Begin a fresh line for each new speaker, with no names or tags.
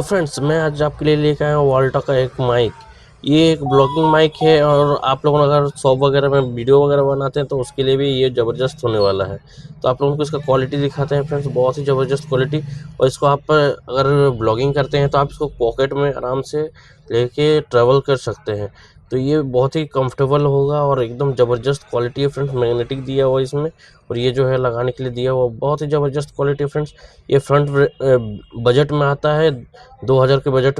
तो फ्रेंड्स मैं आज आपके लिए लेकर आया हूँ वॉल्टा का एक माइक। ये एक ब्लॉगिंग माइक है और आप लोगों अगर शॉप वगैरह में वीडियो वगैरह बनाते हैं तो उसके लिए भी ये ज़बरदस्त होने वाला है। तो आप लोगों को इसका क्वालिटी दिखाते हैं फ्रेंड्स, बहुत ही ज़बरदस्त क्वालिटी। और इसको आप अगर ब्लॉगिंग करते हैं तो आप इसको पॉकेट में आराम से लेके ट्रैवल कर सकते हैं। तो ये बहुत ही कंफर्टेबल होगा और एकदम ज़बरदस्त क्वालिटी है फ्रेंड्स। मैग्नेटिक दिया हुआ इसमें, और ये जो है लगाने के लिए दिया हुआ बहुत ही ज़बरदस्त क्वालिटी है फ्रेंड्स। ये फ्रंट बजट में आता है, 2000 के बजट